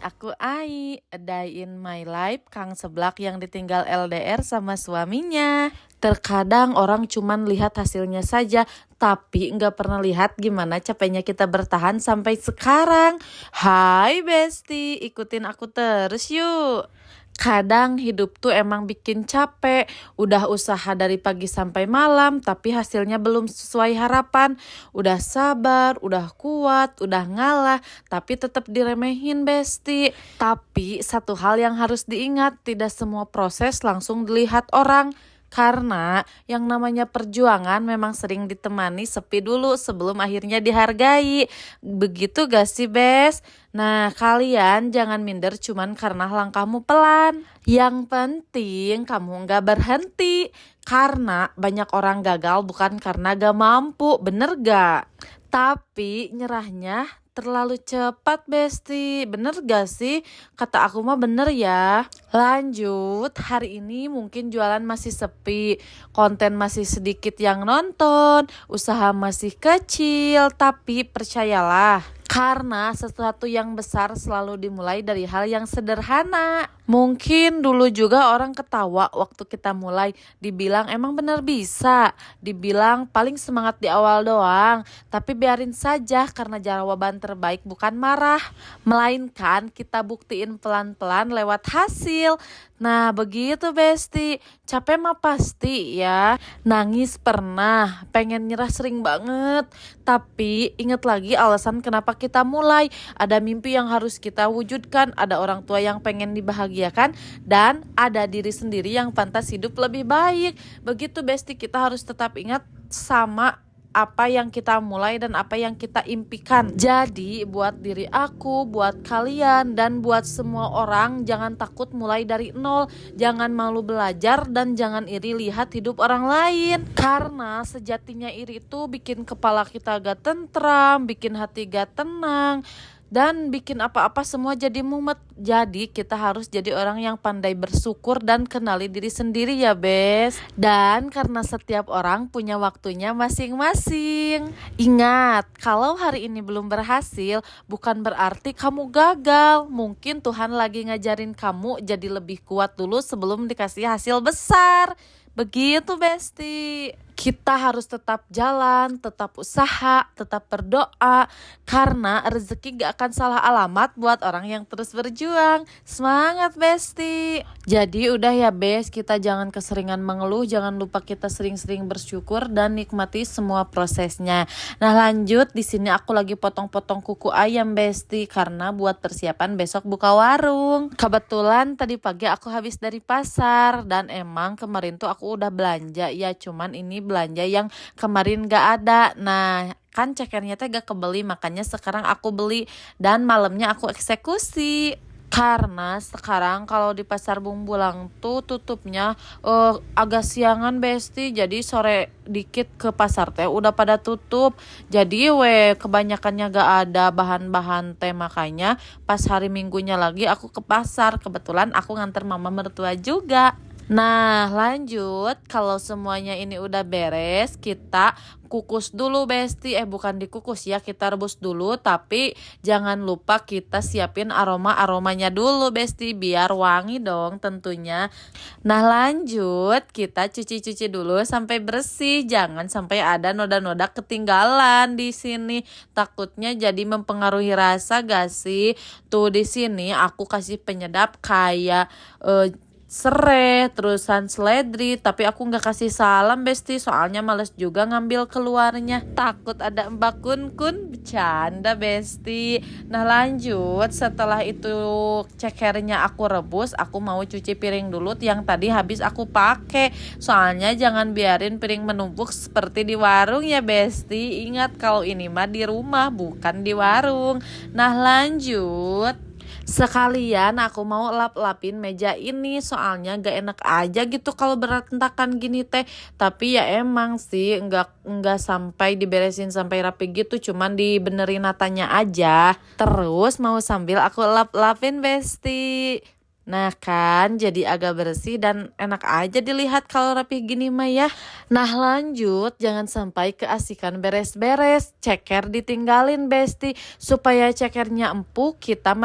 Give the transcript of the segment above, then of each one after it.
aku Ai, a day in my life Kang Seblak yang ditinggal LDR sama suaminya. Terkadang orang cuman lihat hasilnya saja, tapi nggak pernah lihat gimana capeknya kita bertahan sampai sekarang. Hai Besti, ikutin aku terus yuk. Kadang hidup tuh emang bikin capek, udah usaha dari pagi sampai malam, tapi hasilnya belum sesuai harapan. Udah sabar, udah kuat, udah ngalah, tapi tetap diremehin Besti. Tapi satu hal yang harus diingat, tidak semua proses langsung dilihat orang. Karena yang namanya perjuangan memang sering ditemani sepi dulu sebelum akhirnya dihargai. Begitu gak sih Bes? Nah kalian jangan minder cuman karena langkahmu pelan. Yang penting kamu gak berhenti. Karena banyak orang gagal bukan karena gak mampu, bener gak? Tapi nyerahnya terlalu cepat Besti, bener gak sih? Kata aku mah bener ya. Lanjut, hari ini mungkin jualan masih sepi, konten masih sedikit yang nonton, usaha masih kecil, tapi percayalah, karena sesuatu yang besar selalu dimulai dari hal yang sederhana. Mungkin dulu juga orang ketawa waktu kita mulai, dibilang emang bener bisa, dibilang paling semangat di awal doang, tapi biarin saja karena jawaban terbaik bukan marah, melainkan kita buktiin pelan-pelan lewat hasil. Nah begitu Besti, capek mah pasti ya, nangis pernah, pengen nyerah sering banget. Tapi ingat lagi alasan kenapa kita mulai, ada mimpi yang harus kita wujudkan, ada orang tua yang pengen dibahagiakan, dan ada diri sendiri yang pantas hidup lebih baik. Begitu Besti, kita harus tetap ingat sama apa yang kita mulai dan apa yang kita impikan. Jadi buat diri aku, buat kalian, dan buat semua orang, jangan takut mulai dari nol. Jangan malu belajar dan jangan iri lihat hidup orang lain. Karena sejatinya iri itu bikin kepala kita gak tentram, bikin hati gak tenang, dan bikin apa-apa semua jadi mumet. Jadi kita harus jadi orang yang pandai bersyukur dan kenali diri sendiri ya Bes. Dan karena setiap orang punya waktunya masing-masing. Ingat, kalau hari ini belum berhasil bukan berarti kamu gagal. Mungkin Tuhan lagi ngajarin kamu jadi lebih kuat dulu sebelum dikasih hasil besar. Begitu Besti. Kita harus tetap jalan, tetap usaha, tetap berdoa. Karena rezeki gak akan salah alamat buat orang yang terus berjuang. Semangat Besti. Jadi udah ya Bes, kita jangan keseringan mengeluh. Jangan lupa kita sering-sering bersyukur dan nikmati semua prosesnya. Nah lanjut, di sini aku lagi potong-potong kuku ayam Besti, karena buat persiapan besok buka warung. Kebetulan tadi pagi aku habis dari pasar, dan emang kemarin tuh aku udah belanja ya, cuman ini belanja yang kemarin gak ada. Nah kan cekernya teh gak kebeli, makanya sekarang aku beli dan malamnya aku eksekusi. Karena sekarang kalau di pasar Bumbulang tuh tutupnya agak siangan Besti, jadi sore dikit ke pasar teh udah pada tutup. Jadi kebanyakannya gak ada bahan-bahan teh, makanya pas hari Minggunya lagi aku ke pasar. Kebetulan aku nganter mama mertua juga. Nah lanjut, kalau semuanya ini udah beres, kita kukus dulu Besti. Bukan dikukus ya, kita rebus dulu. Tapi jangan lupa kita siapin aromanya dulu Besti, biar wangi dong tentunya. Nah lanjut, kita cuci-cuci dulu sampai bersih. Jangan sampai ada noda-noda ketinggalan di sini. Takutnya jadi mempengaruhi rasa gak sih? Tuh di sini aku kasih penyedap kayak serai, terusan seledri, tapi aku nggak kasih salam Besti, soalnya males juga ngambil keluarnya, takut ada Mbak Kun, bercanda Besti. Nah lanjut, setelah itu cekernya aku rebus, aku mau cuci piring dulu yang tadi habis aku pakai, soalnya jangan biarin piring menumpuk seperti di warung ya Besti. Ingat kalau ini mah di rumah bukan di warung. Nah lanjut, sekalian aku mau lap-lapin meja ini, soalnya gak enak aja gitu kalau berantakan gini teh. Tapi ya emang sih nggak sampai diberesin sampai rapi gitu, cuman dibenerin natanya aja. Terus mau sambil aku lap-lapin Besti. Nah kan jadi agak bersih dan enak aja dilihat kalau rapih gini mah ya. Nah lanjut, jangan sampai keasikan beres-beres, ceker ditinggalin besti. Supaya cekernya empuk kita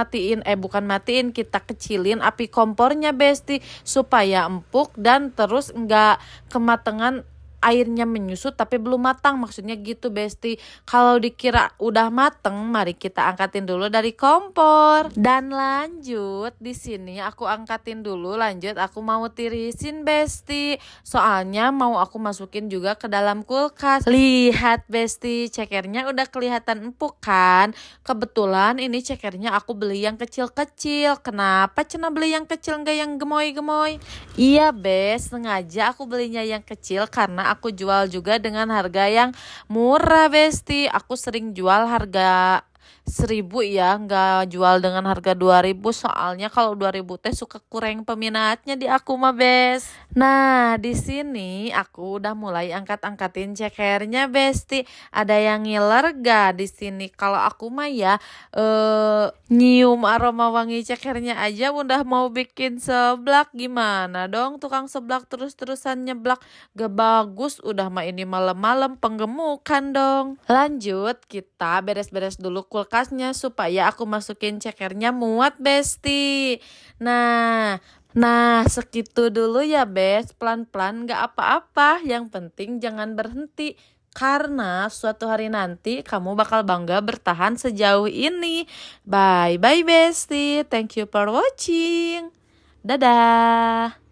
bukan matiin, kita kecilin api kompornya besti. Supaya empuk dan terus enggak kematangan, airnya menyusut tapi belum matang, maksudnya gitu besti. Kalau dikira udah mateng, mari kita angkatin dulu dari kompor. Dan lanjut di sini aku angkatin dulu, lanjut aku mau tirisin besti. Soalnya mau aku masukin juga ke dalam kulkas. Lihat besti, cekernya udah kelihatan empuk kan? Kebetulan ini cekernya aku beli yang kecil-kecil. Kenapa cenah beli yang kecil enggak yang gemoy-gemoy? Iya bes, sengaja aku belinya yang kecil karena aku jual juga dengan harga yang murah besti. Aku sering jual harga 1.000 ya, nggak jual dengan harga 2.000, soalnya kalau 2.000 teh suka kurang peminatnya di aku mah bes. Nah di sini aku udah mulai angkat-angkatin cekernya besti. Ada yang ngiler gak di sini? Kalau aku mah ya nyium aroma wangi cekernya aja udah mau bikin seblak. Gimana dong tukang seblak terus-terusan nyeblak? Gak bagus, udah mah ini malam-malam penggemukan dong. Lanjut kita beres-beres dulu kulkasnya supaya aku masukin cekernya muat besti. Nah segitu dulu ya bes, pelan-pelan gak apa-apa, yang penting jangan berhenti. Karena suatu hari nanti kamu bakal bangga bertahan sejauh ini. Bye bye besti, thank you for watching. Dadah.